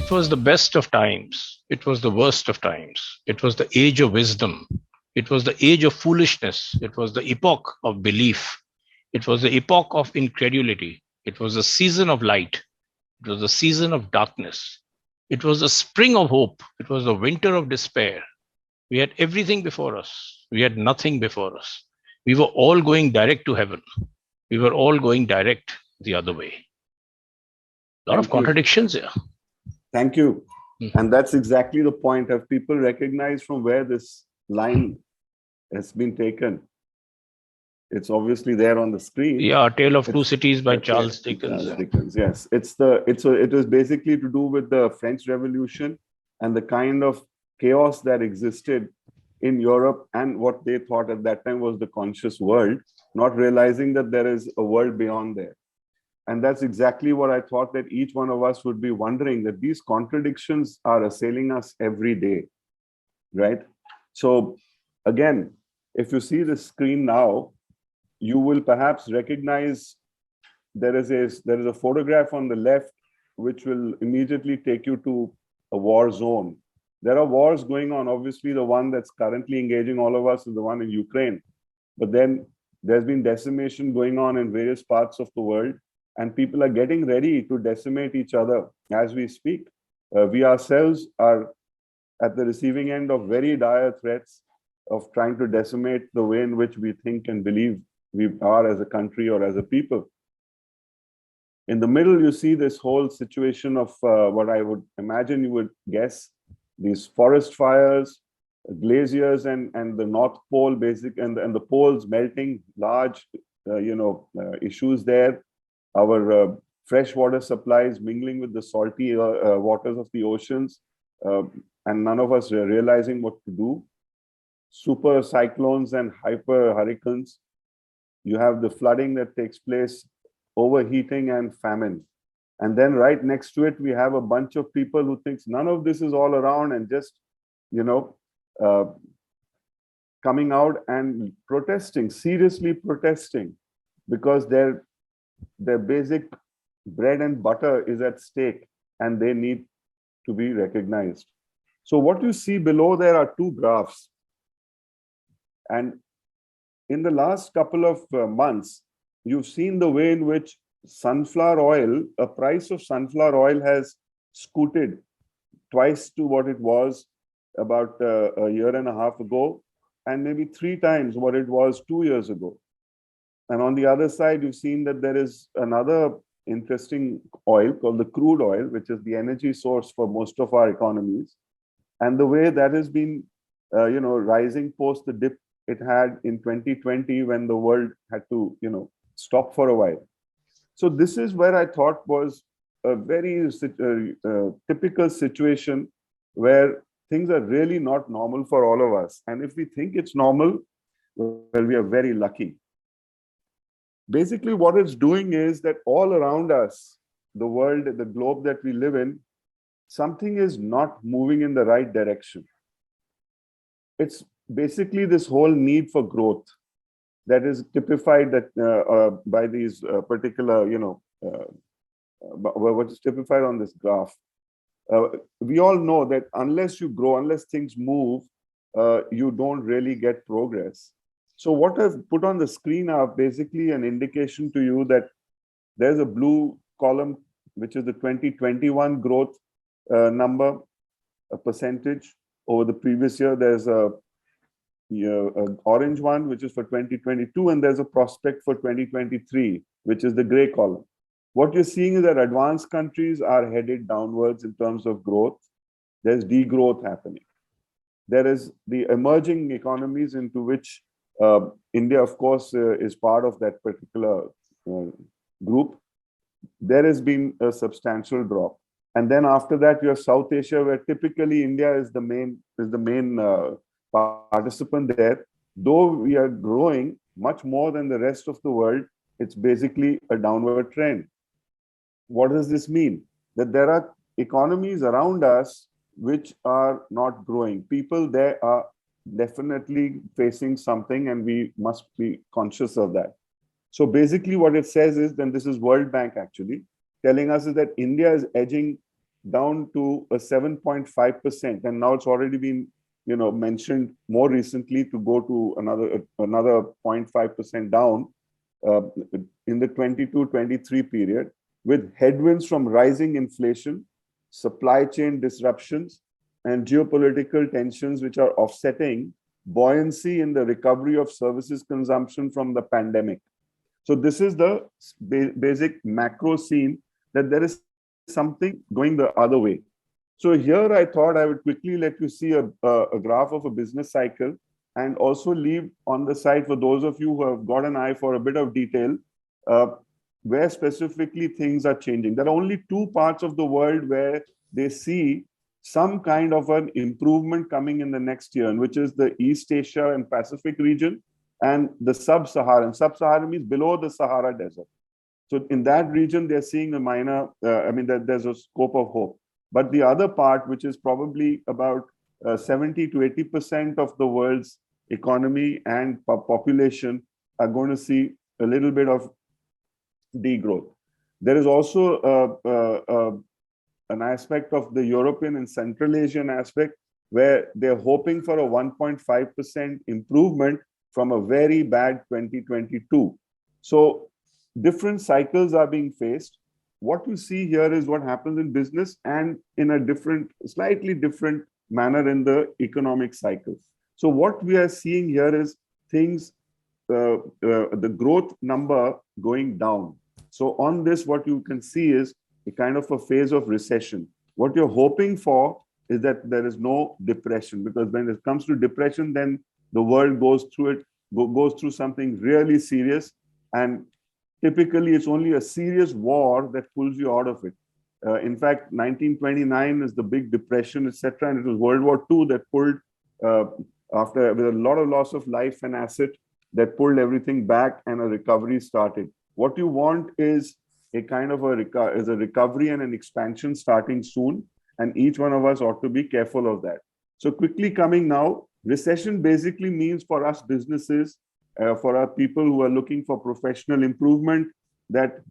It was the best of times. It was the worst of times. It was the age of wisdom. It was the age of foolishness. It was the epoch of belief. It was the epoch of incredulity. It was the season of light. It was the season of darkness. It was the spring of hope. It was the winter of despair. We had everything before us. We had nothing before us. We were all going direct to heaven. We were all going direct the other way. A lot of Thank you. contradictions here. Thank you. Mhm. And that's exactly the point. Have people recognized from where this line has been taken? It's obviously there on the screen. Yeah, Tale of Two It's Cities by that's it, Charles Dickens. Charles Dickens. Yes, it is basically to do with the French Revolution and the kind of chaos that existed in Europe and what they thought at that time was the conscious world, not realizing that there is a world beyond there. And that's exactly what I thought that each one of us would be wondering, that these contradictions are assailing us every day, right? So again, if you see the screen now, you will perhaps recognize there is a photograph on the left which will immediately take you to a war zone. There are wars going on. Obviously, the one that's currently engaging all of us is the one in Ukraine. But then there's been decimation going on in various parts of the world, and people are getting ready to decimate each other as we speak. We ourselves are at the receiving end of very dire threats of trying to decimate the way in which we think and believe we are as a country or as a people. In the middle, you see this whole situation of what I would imagine you would guess, these forest fires, glaciers, and the North Pole, and the poles melting, large, issues there. Our freshwater supplies mingling with the salty waters of the oceans, and none of us are realizing what to do. Super cyclones and hyper hurricanes. You have the flooding that takes place, overheating and famine. And then right next to it, we have a bunch of people who thinks none of this is all around and just, coming out and protesting, seriously protesting, because their basic bread and butter is at stake and they need to be recognized. So what you see below there are two graphs. And in the last couple of months, you've seen the way in which sunflower oil, a price of sunflower oil has scooted twice to what it was about a year and a half ago, and maybe 3 times what it was 2 years ago. And on the other side, you've seen that there is another interesting oil called the crude oil, which is the energy source for most of our economies. And the way that has been, rising post the dip it had in 2020 when the world had to, stop for a while. So this is where I thought was a very typical situation where things are really not normal for all of us. And if we think it's normal, well, we are very lucky. Basically, what it's doing is that all around us, the world, the globe that we live in, something is not moving in the right direction. It's basically this whole need for growth that is typified by these particular, what is typified on this graph. We all know that unless you grow, unless things move, you don't really get progress. So what I've put on the screen are basically an indication to you that there's a blue column, which is the 2021 growth number, a percentage over the previous year. There's an orange one, which is for 2022, and there's a prospect for 2023, which is the gray column. What you're seeing is that advanced countries are headed downwards in terms of growth. There's degrowth happening. There is the emerging economies into which India, of course, is part of that particular group. There has been a substantial drop. And then after that, you have South Asia, where typically India is the main participant there. Though we are growing much more than the rest of the world, it's basically a downward trend. What does this mean? That there are economies around us which are not growing. People there are definitely facing something, and we must be conscious of that. So basically what it says is, then this is World Bank actually, telling us is that India is edging down to a 7.5%, and now it's already been, mentioned more recently to go to another 0.5% down uh, in the 22-23 period, with headwinds from rising inflation, supply chain disruptions, and geopolitical tensions, which are offsetting buoyancy in the recovery of services consumption from the pandemic. So this is the basic macro scene, that there is something going the other way. So here I thought I would quickly let you see a graph of a business cycle, and also leave on the side for those of you who have got an eye for a bit of detail, uh, where specifically things are changing. There are only two parts of the world where they see some kind of an improvement coming in the next year, which is the East Asia and Pacific region, and the sub-Saharan. Sub-Saharan means below the Sahara Desert. So in that region, they're seeing a minor, there's a scope of hope. But the other part, which is probably about 70 to 80% of the world's economy and population, are going to see a little bit of degrowth. There is also an aspect of the European and Central Asian aspect, where they're hoping for a 1.5% improvement from a very bad 2022. So different cycles are being faced. What you see here is what happens in business, and in a slightly different manner in the economic cycle. So what we are seeing here is things, the growth number going down. So on this, what you can see is a kind of a phase of recession. What you're hoping for is that there is no depression, because when it comes to depression, then the world goes through something really serious, and typically it's only a serious war that pulls you out of it. In fact, 1929 is the big depression, etc., and it was World War II that pulled, with a lot of loss of life and asset, that pulled everything back, and a recovery started. What you want is a kind of a recovery and an expansion starting soon, and each one of us ought to be careful of that. So quickly coming now, recession basically means for us businesses, for our people who are looking for professional improvement, that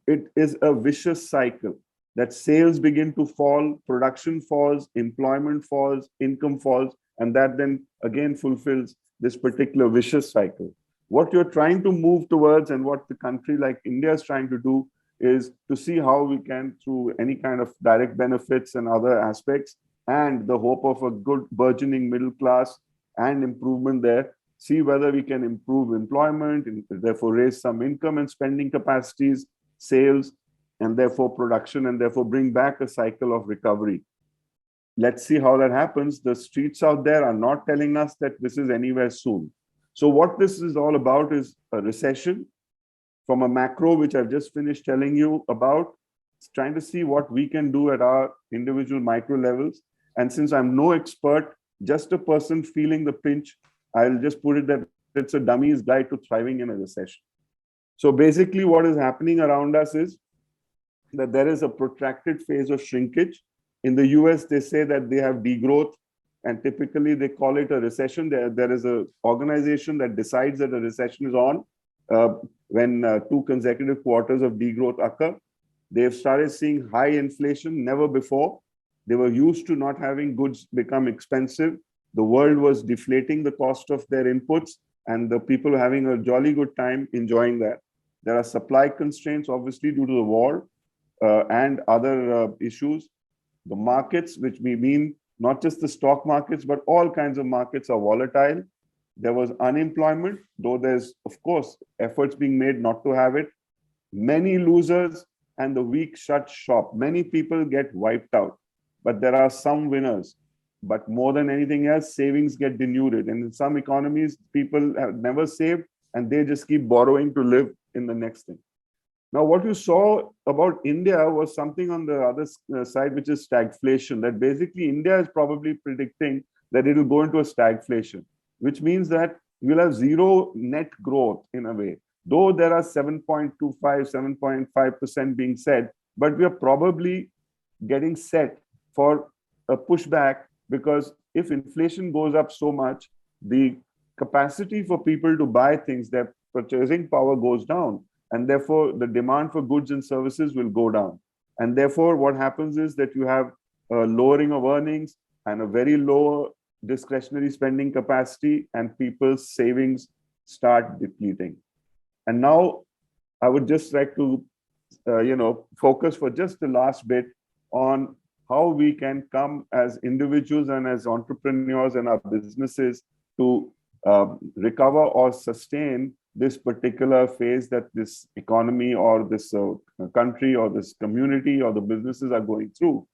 it is a vicious cycle, that sales begin to fall, production falls, employment falls, income falls, and that then again fulfills this particular vicious cycle. What you're trying to move towards, and what the country like India is trying to do, is to see how we can, through any kind of direct benefits and other aspects, and the hope of a good burgeoning middle class and improvement there, see whether we can improve employment, and therefore raise some income and spending capacities, sales, and therefore production, and therefore bring back a cycle of recovery. Let's see how that happens. The streets out there are not telling us that this is anywhere soon. So what this is all about is a recession from a macro, which I've just finished telling you about, trying to see what we can do at our individual micro levels. And since I'm no expert, just a person feeling the pinch, I'll just put it that it's a dummy's guide to thriving in a recession. So basically what is happening around us is that there is a protracted phase of shrinkage. In the US, they say that they have degrowth, and typically they call it a recession. There is an organization that decides that a recession is on when 2 consecutive quarters of degrowth occur. They've started seeing high inflation, never before. They were used to not having goods become expensive. The world was deflating the cost of their inputs, and the people were having a jolly good time enjoying that. There are supply constraints, obviously, due to the war and other issues. The markets, which we mean not just the stock markets, but all kinds of markets, are volatile. There was unemployment, though there's, of course, efforts being made not to have it. Many losers, and the weak shut shop. Many people get wiped out, but there are some winners. But more than anything else, savings get denuded. And in some economies, people have never saved, and they just keep borrowing to live in the next thing. Now, what you saw about India was something on the other side, which is stagflation. That basically India is probably predicting that it will go into a stagflation, which means that you'll have zero net growth in a way. Though there are 7.25, 7.5% being said, but we are probably getting set for a pushback, because if inflation goes up so much, the capacity for people to buy things, their purchasing power goes down. And therefore, the demand for goods and services will go down. And therefore, what happens is that you have a lowering of earnings and a very low discretionary spending capacity, and people's savings start depleting. And now I would just like to, focus for just the last bit on how we can come as individuals and as entrepreneurs and our businesses to recover or sustain this particular phase that this economy or this country or this community or the businesses are going through.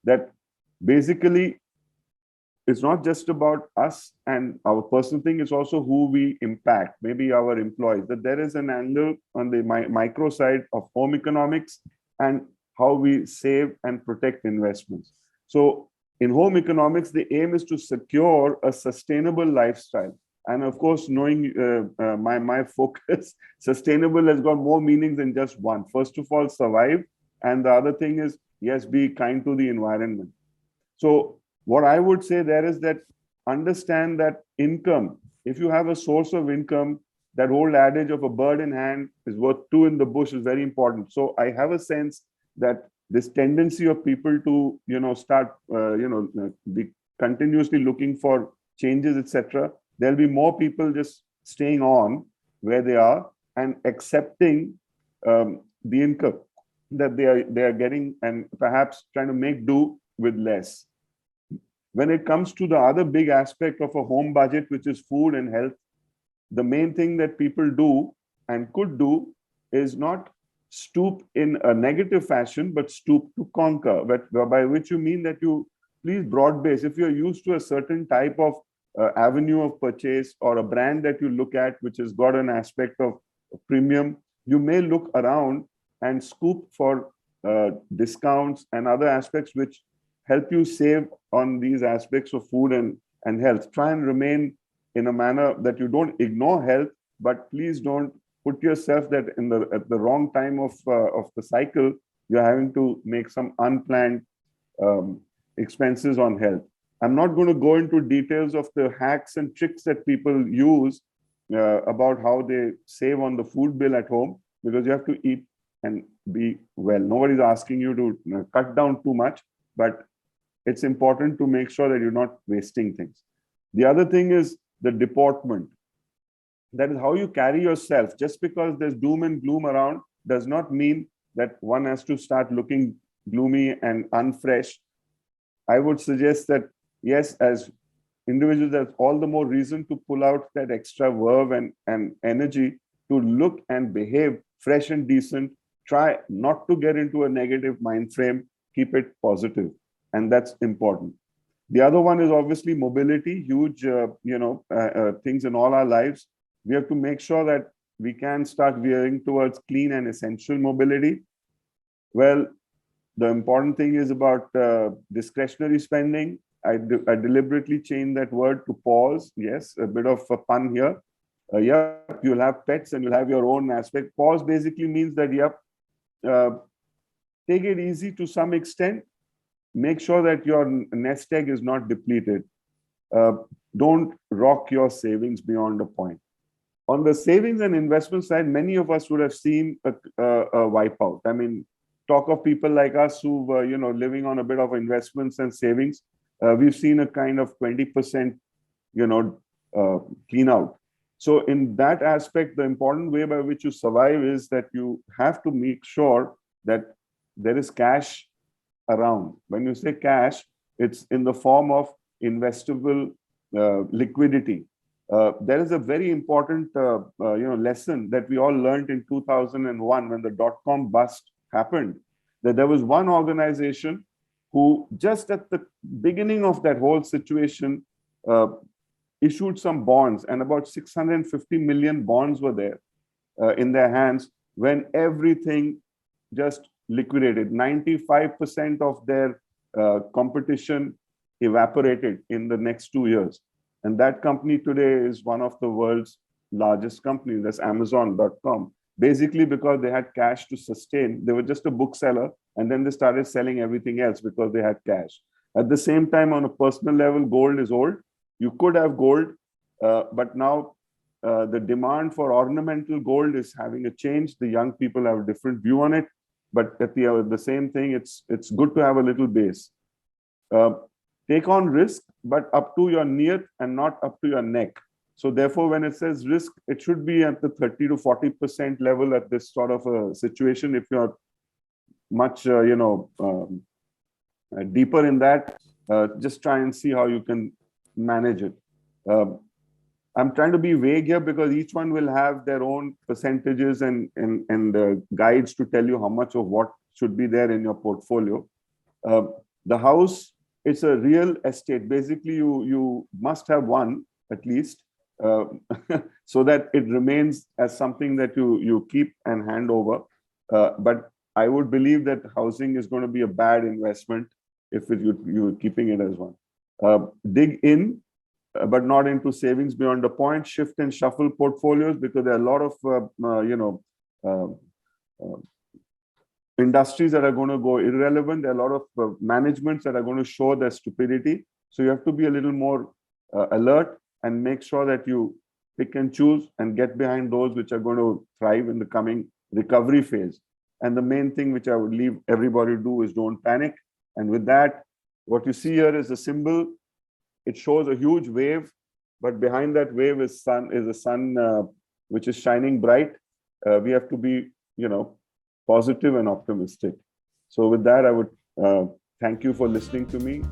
That basically it's not just about us and our personal thing, it's also who we impact, maybe our employees. That there is an angle on the micro side of home economics and how we save and protect investments. So in home economics, the aim is to secure a sustainable lifestyle. And of course, knowing my focus, sustainable has got more meanings than just one. First of all, survive. And the other thing is, yes, be kind to the environment. So what I would say there is that understand that income, if you have a source of income, that old adage of a bird in hand is worth two in the bush is very important. So I have a sense that this tendency of people to, start, be continuously looking for changes, etc. There'll be more people just staying on where they are and accepting the income that they are getting and perhaps trying to make do with less. When it comes to the other big aspect of a home budget, which is food and health, the main thing that people do and could do is not stoop in a negative fashion, but stoop to conquer, by which you mean that you please broad base. If you're used to a certain type of avenue of purchase or a brand that you look at, which has got an aspect of premium, you may look around and scoop for discounts and other aspects which help you save on these aspects of food and health. Try and remain in a manner that you don't ignore health, but please don't put yourself that at the wrong time of the cycle, you're having to make some unplanned expenses on health. I'm not going to go into details of the hacks and tricks that people use about how they save on the food bill at home, because you have to eat and be well. Nobody's asking you to cut down too much, but it's important to make sure that you're not wasting things. The other thing is the deportment. That is how you carry yourself. Just because there's doom and gloom around does not mean that one has to start looking gloomy and unfresh. I would suggest that, yes, as individuals, there's all the more reason to pull out that extra verve and energy to look and behave fresh and decent. Try not to get into a negative mind frame. Keep it positive. And that's important. The other one is obviously mobility, huge, things in all our lives. We have to make sure that we can start veering towards clean and essential mobility. Well, the important thing is about discretionary spending. I deliberately changed that word to pause. Yes, a bit of a pun here. Yep, you'll have pets and you'll have your own aspect. Pause basically means that, take it easy to some extent. Make sure that your nest egg is not depleted. Don't rock your savings beyond a point. On the savings and investment side, many of us would have seen a wipeout. I mean, talk of people like us who were, living on a bit of investments and savings. We've seen a kind of 20%, clean out. So in that aspect, the important way by which you survive is that you have to make sure that there is cash around. When you say cash, it's in the form of investable liquidity. There is a very important lesson that we all learned in 2001 when the dot-com bust happened, that there was one organization who just at the beginning of that whole situation issued some bonds, and about 650 million bonds were there in their hands when everything just liquidated. 95% of their competition evaporated in the next 2 years. And that company today is one of the world's largest companies. That's Amazon.com. Basically because they had cash to sustain. They were just a bookseller, and then they started selling everything else because they had cash. At the same time, on a personal level, gold is old. You could have gold, but now the demand for ornamental gold is having a change. The young people have a different view on it. but at the same thing, it's good to have a little base. Uh, Take on risk, but up to your neck and not up to your neck. So therefore, when it says risk, it should be at the 30 to 40% level at this sort of a situation. If you're much, deeper in that, just try and see how you can manage it. I'm trying to be vague here because each one will have their own percentages and guides to tell you how much of what should be there in your portfolio. The house, it's a real estate. Basically, you must have one at least, uh, so that it remains as something that you keep and hand over. But I would believe that housing is going to be a bad investment if you're keeping it as one. Dig in, but not into savings beyond the point. Shift and shuffle portfolios because there are a lot of industries that are going to go irrelevant. There are a lot of managements that are going to show their stupidity. So you have to be a little more alert and make sure that you pick and choose and get behind those which are going to thrive in the coming recovery phase. And the main thing which I would leave everybody to do is don't panic. And with that, what you see here is a symbol. It shows a huge wave, but behind that wave is a sun which is shining bright. We have to be, positive and optimistic. So with that, I would thank you for listening to me.